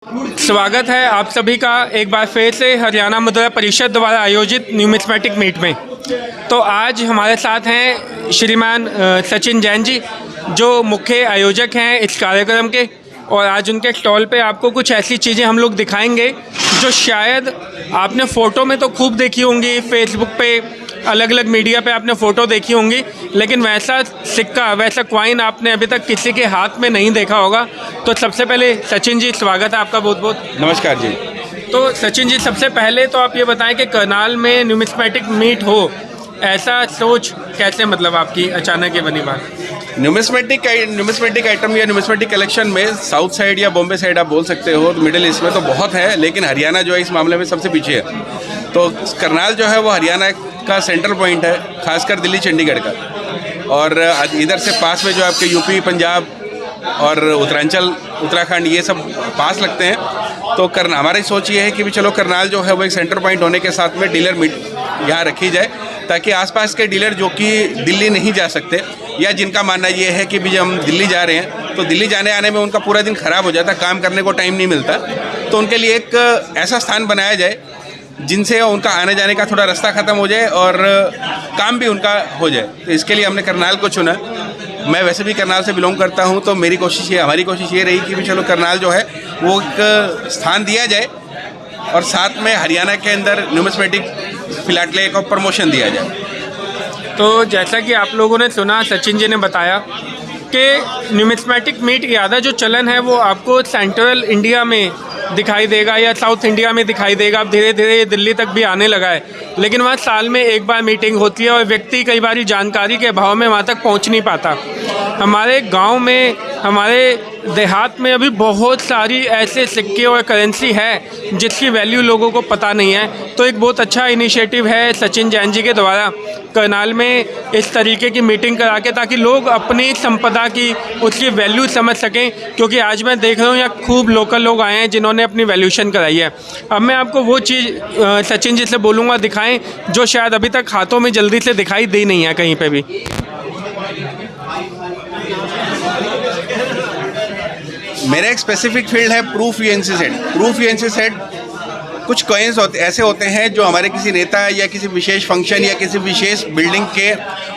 स्वागत है आप सभी का एक बार फिर से हरियाणा मुद्रा परिषद द्वारा आयोजित न्यूमिस्मेटिक मीट में। तो आज हमारे साथ हैं श्रीमान सचिन जैन जी, जो मुख्य आयोजक हैं इस कार्यक्रम के, और आज उनके स्टॉल पे आपको कुछ ऐसी चीज़ें हम लोग दिखाएंगे जो शायद आपने फ़ोटो में तो खूब देखी होंगी, फेसबुक पे अलग अलग मीडिया पे आपने फ़ोटो देखी होंगी, लेकिन वैसा सिक्का, वैसा कॉइन आपने अभी तक किसी के हाथ में नहीं देखा होगा। तो सबसे पहले सचिन जी, स्वागत है आपका बहुत बहुत। नमस्कार जी। तो सचिन जी, सबसे पहले तो आप ये बताएं कि करनाल में न्यूमिस्मेटिक मीट हो, ऐसा सोच कैसे, मतलब आपकी अचानक ये बनी बात? न्यूमिस्मेटिक आइटम या न्यूमिस्मेटिक कलेक्शन में साउथ साइड या बॉम्बे साइड आप बोल सकते हो, मिडिल ईस्ट में तो बहुत है, लेकिन हरियाणा जो है इस मामले में सबसे पीछे है। तो करनाल जो है वो हरियाणा का सेंट्रल पॉइंट है, खासकर दिल्ली चंडीगढ़ का। और इधर से पास में जो आपके यूपी, पंजाब और उत्तरांचल, उत्तराखंड, ये सब पास लगते हैं। तो हमारी सोच ये है कि भी चलो करनाल जो है वो एक सेंटर पॉइंट होने के साथ में डीलर मीट यहाँ रखी जाए, ताकि आसपास के डीलर जो कि दिल्ली नहीं जा सकते, या जिनका मानना ये है कि भी जब हम दिल्ली जा रहे हैं तो दिल्ली जाने आने में उनका पूरा दिन ख़राब हो जाता, काम करने को टाइम नहीं मिलता, तो उनके लिए एक ऐसा स्थान बनाया जाए जिनसे उनका आने जाने का थोड़ा रास्ता ख़त्म हो जाए और काम भी उनका हो जाए। तो इसके लिए हमने करनाल को चुना। मैं वैसे भी करनाल से बिलोंग करता हूं, तो हमारी कोशिश ये रही कि भी चलो करनाल जो है वो एक स्थान दिया जाए और साथ में हरियाणा के अंदर न्यूमिस्मेटिक फिलाटले को प्रमोशन दिया जाए। तो जैसा कि आप लोगों ने सुना, सचिन जी ने बताया कि न्यूमिस्मेटिक मीट ज़्यादा जो चलन है वो आपको सेंट्रल इंडिया में दिखाई देगा या साउथ इंडिया में दिखाई देगा। अब धीरे धीरे ये दिल्ली तक भी आने लगा है, लेकिन वहाँ साल में एक बार मीटिंग होती है और व्यक्ति कई बार जानकारी के अभाव में वहाँ तक पहुँच नहीं पाता। हमारे गांव में, हमारे देहात में अभी बहुत सारी ऐसे सिक्के और करेंसी है जिसकी वैल्यू लोगों को पता नहीं है। तो एक बहुत अच्छा इनिशिएटिव है सचिन जैन जी के द्वारा करनाल में इस तरीके की मीटिंग करा के, ताकि लोग अपनी संपदा की, उसकी वैल्यू समझ सकें। क्योंकि आज मैं देख रहा हूँ यहाँ खूब लोकल लोग आए हैं जिन्होंने अपनी वैल्यूशन कराई है। अब मैं आपको वो चीज़ सचिन जी से बोलूँगा दिखाएं जो शायद अभी तक हाथों में जल्दी से दिखाई दी नहीं है कहीं पे भी। मेरा एक स्पेसिफिक फील्ड है proof UNC set. Proof UNC set कुछ कॉइन्स ऐसे होते हैं जो हमारे किसी नेता या किसी विशेष फंक्शन या किसी विशेष बिल्डिंग के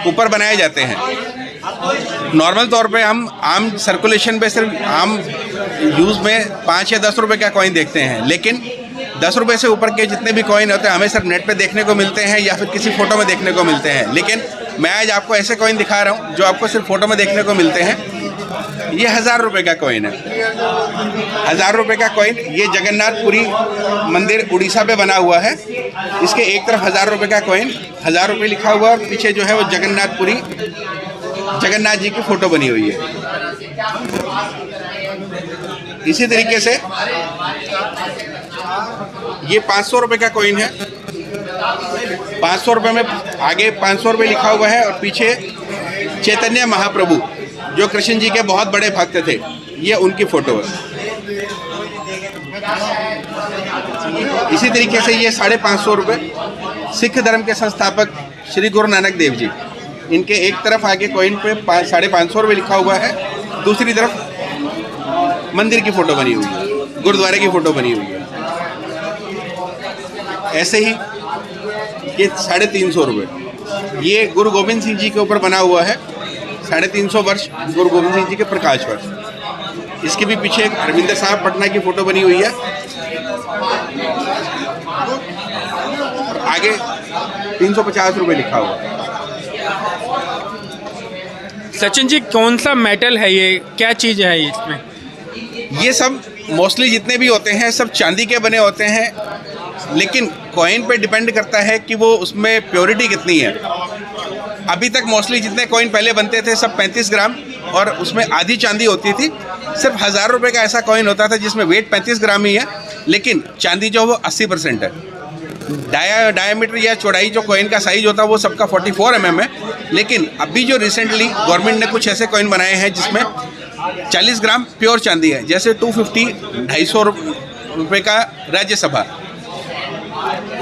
ऊपर बनाए जाते हैं। नॉर्मल तौर पे हम आम सर्कुलेशन पे सिर्फ आम यूज़ में 5 या 10 रुपए का कॉइन देखते हैं, लेकिन 10 रुपये से ऊपर के जितने भी कॉइन होते हैं हमें सिर्फ नेट पे देखने को मिलते हैं या फिर किसी फ़ोटो में देखने को मिलते हैं। लेकिन मैं आज आपको ऐसे कॉइन दिखा रहा हूँ जो आपको सिर्फ फ़ोटो में देखने को मिलते हैं। ये 1000 रुपये का कॉइन है। 1000 रुपये का कॉइन, ये जगन्नाथपुरी मंदिर उड़ीसा पे बना हुआ है। इसके एक तरफ 1000 रुपये का कॉइन, 1000 रुपये लिखा हुआ है, और पीछे जो है वो जगन्नाथपुरी, जगन्नाथ जी की फ़ोटो बनी हुई है। इसी तरीके से ये 500 रुपये का कॉइन है। 500 रुपये में आगे 500 रुपये लिखा हुआ है और पीछे चैतन्य महाप्रभु, जो कृष्ण जी के बहुत बड़े भक्त थे, ये उनकी फ़ोटो है। इसी तरीके से ये 550 रुपये सिख धर्म के संस्थापक श्री गुरु नानक देव जी, इनके एक तरफ आगे कॉइन पे 550 रुपये लिखा हुआ है, दूसरी तरफ मंदिर की फ़ोटो बनी हुई है, गुरुद्वारे की फ़ोटो बनी हुई है। ऐसे ही ये 350 रुपये, ये गुरु गोविंद सिंह जी के ऊपर बना हुआ है। 350 वर्ष गुरु गोविंद सिंह जी के प्रकाश वर्ष। इसके भी पीछे एक हरविंदर साहब पटना की फ़ोटो बनी हुई है। आगे 350 रुपये लिखा हुआ है। सचिन जी, कौन सा मेटल है ये, क्या चीज़ है इसमें? ये सब मोस्टली जितने भी होते हैं सब चांदी के बने होते हैं, लेकिन कॉइन पे डिपेंड करता है कि वो उसमें प्योरिटी कितनी है। अभी तक मोस्टली जितने कॉइन पहले बनते थे सब 35 ग्राम और उसमें आधी चांदी होती थी। सिर्फ 1000 रुपये का ऐसा कॉइन होता था जिसमें वेट 35 ग्राम ही है, लेकिन चांदी जो वो 80% है। डायमीटर या चौड़ाई जो कॉइन का साइज होता है वो सबका 44 mm है। लेकिन अभी जो रिसेंटली गवर्नमेंट ने कुछ ऐसे कॉइन बनाए हैं जिसमें 40 ग्राम प्योर चांदी है, जैसे 250, 250 रुपये का राज्यसभा,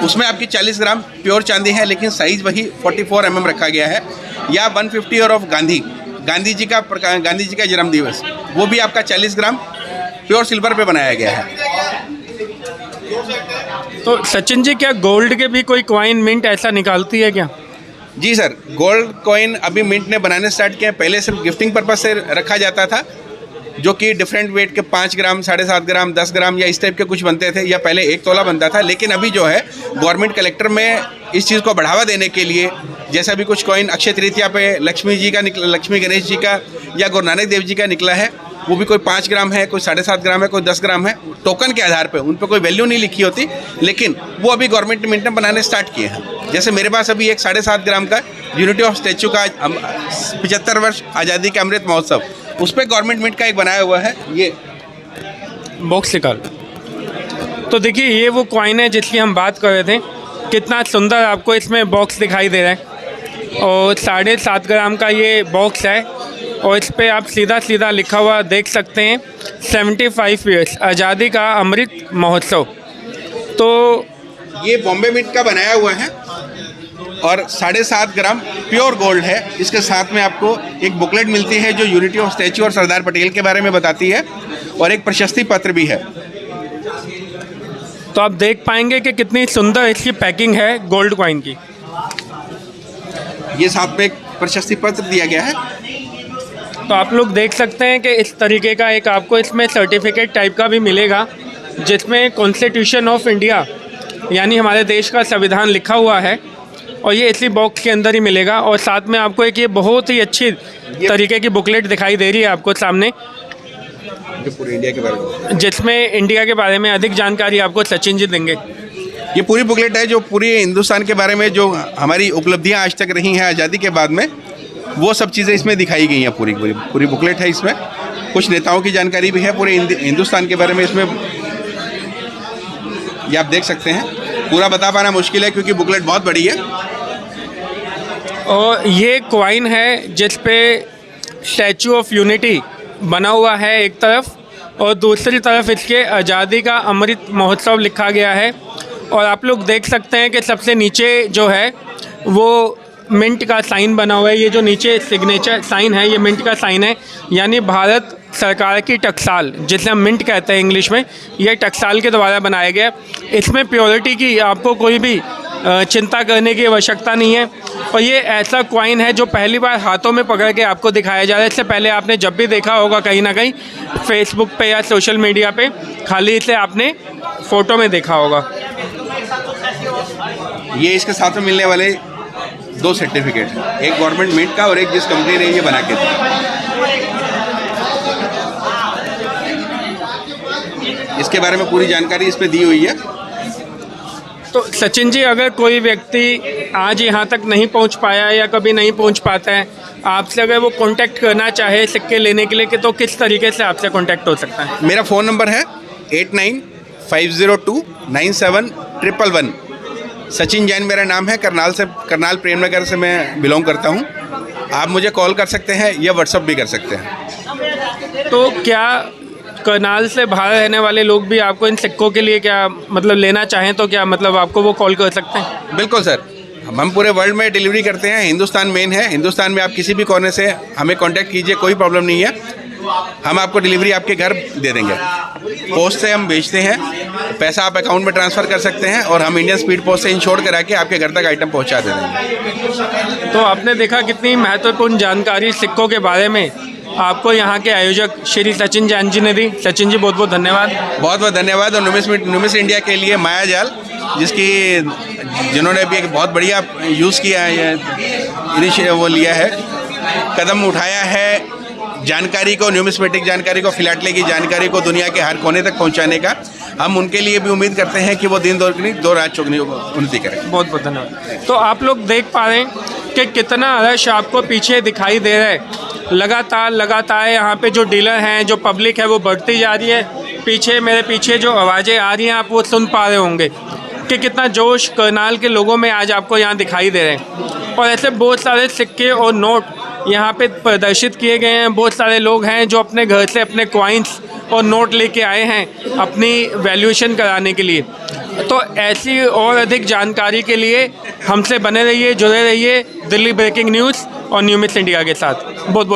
उसमें आपकी 40 ग्राम प्योर चांदी है, लेकिन साइज़ वही 44 mm रखा गया है। या 150 और ऑफ गांधी जी का जन्मदिवस, वो भी आपका 40 ग्राम प्योर सिल्वर पे बनाया गया है। तो सचिन जी, क्या गोल्ड के भी कोई कॉइन मिंट ऐसा निकालती है क्या? जी सर, गोल्ड कॉइन अभी मिंट ने बनाने स्टार्ट किए हैं। पहले सिर्फ गिफ्टिंग पर्पज से रखा जाता था, जो कि डिफरेंट वेट के 5 ग्राम, 7.5 ग्राम, 10 ग्राम या इस टाइप के कुछ बनते थे, या पहले 1 तोला बनता था। लेकिन अभी जो है गवर्नमेंट कलेक्टर में इस चीज़ को बढ़ावा देने के लिए, जैसा भी कुछ कॉइन अक्षय तृतीया पे लक्ष्मी जी का निकला, लक्ष्मी गणेश जी का या गुरु नानक देव जी का निकला है, वो भी कोई 5 ग्राम है, कोई 7.5 ग्राम है, कोई 10 ग्राम है। टोकन के आधार पे उन पर कोई वैल्यू नहीं लिखी होती, लेकिन वो अभी गवर्नमेंट मिंट ने बनाने स्टार्ट किए हैं। जैसे मेरे पास अभी एक 7.5 ग्राम का यूनिटी ऑफ स्टैचू का 75 वर्ष आज़ादी के अमृत महोत्सव, उस पर गवर्नमेंट मिंट का एक बनाया हुआ है। ये बॉक्स निकाल। तो देखिए, ये वो कॉइन है जिसकी हम बात कर रहे थे। कितना सुंदर आपको इसमें बॉक्स दिखाई दे रहा है, और 7.5 ग्राम का ये बॉक्स है, और इस पर आप सीधा सीधा लिखा हुआ देख सकते हैं 75 ईयर्स आज़ादी का अमृत महोत्सव। तो ये बॉम्बे मिंट का बनाया हुआ है और 7.5 ग्राम प्योर गोल्ड है। इसके साथ में आपको एक बुकलेट मिलती है जो यूनिटी ऑफ स्टैचू और सरदार पटेल के बारे में बताती है, और एक प्रशस्ति पत्र भी है। तो आप देख पाएंगे कि कितनी सुंदर इसकी पैकिंग है गोल्ड कॉइन की। ये साथ में एक प्रशस्ति पत्र दिया गया है। तो आप लोग देख सकते हैं कि इस तरीके का एक आपको इसमें सर्टिफिकेट टाइप का भी मिलेगा, जिसमें कॉन्स्टिट्यूशन ऑफ इंडिया यानी हमारे देश का संविधान लिखा हुआ है, और ये इसी बॉक्स के अंदर ही मिलेगा। और साथ में आपको एक ये बहुत ही अच्छी तरीके की बुकलेट दिखाई दे रही है आपको सामने, जो पूरे इंडिया के बारे में, जिसमें इंडिया के बारे में अधिक जानकारी आपको सचिन जी देंगे। ये पूरी बुकलेट है जो पूरी हिंदुस्तान के बारे में जो हमारी उपलब्धियां आज तक रही हैं आज़ादी के बाद में, वो सब चीज़ें इसमें दिखाई गई हैं। पूरी बुकलेट है इसमें। कुछ नेताओं की जानकारी भी है पूरे हिंदुस्तान के बारे में इसमें, ये आप देख सकते हैं। पूरा बता पाना मुश्किल है क्योंकि बुकलेट बहुत बड़ी है। और ये कॉइन है जिस पे स्टैचू ऑफ यूनिटी बना हुआ है एक तरफ, और दूसरी तरफ इसके आज़ादी का अमृत महोत्सव लिखा गया है। और आप लोग देख सकते हैं कि सबसे नीचे जो है वो मिंट का साइन बना हुआ है। ये जो नीचे सिग्नेचर साइन है, ये मिंट का साइन है, यानी भारत सरकार की टकसाल, जिसे हम मिंट कहते हैं इंग्लिश में, ये टकसाल के द्वारा बनाया गया। इसमें प्योरिटी की आपको कोई भी चिंता करने की आवश्यकता नहीं है। और ये ऐसा कॉइन है जो पहली बार हाथों में पकड़ के आपको दिखाया जा रहा है। इससे पहले आपने जब भी देखा होगा कहीं ना कहीं फेसबुक पे या सोशल मीडिया पे, खाली इसे आपने फ़ोटो में देखा होगा। ये इसके साथ में मिलने वाले 2 सर्टिफिकेट हैं, एक गवर्नमेंट मिंट का और एक जिस कंपनी ने ये बना के दिया। इसके बारे में पूरी जानकारी इस पे दी हुई है। तो सचिन जी, अगर कोई व्यक्ति आज यहाँ तक नहीं पहुँच पाया या कभी नहीं पहुँच पाता है, आपसे अगर वो कांटेक्ट करना चाहे सिक्के लेने के लिए, कि तो किस तरीके से आपसे कांटेक्ट हो सकता है? मेरा फ़ोन नंबर है 8950297111। सचिन जैन मेरा नाम है। करनाल प्रेमनगर से मैं बिलोंग करता हूँ। आप मुझे कॉल कर सकते हैं या व्हाट्सअप भी कर सकते हैं। तो क्या करनाल से बाहर रहने वाले लोग भी आपको इन सिक्कों के लिए क्या मतलब लेना चाहें तो क्या मतलब आपको वो कॉल कर सकते हैं? बिल्कुल सर, हम पूरे वर्ल्ड में डिलीवरी करते हैं। हिंदुस्तान मेन है। हिंदुस्तान में आप किसी भी कोने से हमें कांटेक्ट कीजिए, कोई प्रॉब्लम नहीं है। हम आपको डिलीवरी आपके घर दे देंगे। पोस्ट से हम भेजते हैं, पैसा आप अकाउंट में ट्रांसफ़र कर सकते हैं, और हम इंडियन स्पीड पोस्ट से इंश्योर करा के आपके घर तक आइटम पहुंचा दे देंगे। तो आपने देखा कितनी महत्वपूर्ण जानकारी सिक्कों के बारे में आपको यहाँ के आयोजक श्री सचिन जैन जी ने दी। सचिन जी, बहुत बहुत धन्यवाद। बहुत बहुत धन्यवाद। और नुमिस इंडिया के लिए माया जाल, जिन्होंने भी एक बहुत बढ़िया यूज़ किया है, इनिशिएटिव वो लिया है, कदम उठाया है जानकारी को, न्यूमिस्मेटिक जानकारी को, फिलाटले की जानकारी को दुनिया के हर कोने तक पहुंचाने का। हम उनके लिए भी उम्मीद करते हैं कि वो दिन दो रात चौगनी उन्नति करें। बहुत बहुत धन्यवाद। तो आप लोग देख पा रहे हैं कि कितना रश आपको पीछे दिखाई दे रहा है। लगातार यहाँ पे जो डीलर हैं, जो पब्लिक है, वो बढ़ती जा रही है। मेरे पीछे जो आवाज़ें आ रही हैं आप वो सुन पा रहे होंगे कि कितना जोश करनाल के लोगों में आज आपको यहाँ दिखाई दे रहे हैं। और ऐसे बहुत सारे सिक्के और नोट यहाँ पे प्रदर्शित किए गए हैं। बहुत सारे लोग हैं जो अपने घर से अपने कॉइन्स और नोट लेके आए हैं अपनी वैल्यूएशन कराने के लिए। तो ऐसी और अधिक जानकारी के लिए हमसे बने रहिए, जुड़े रहिए दिल्ली ब्रेकिंग न्यूज़ और न्यूमिस इंडिया के साथ। बहुत बहुत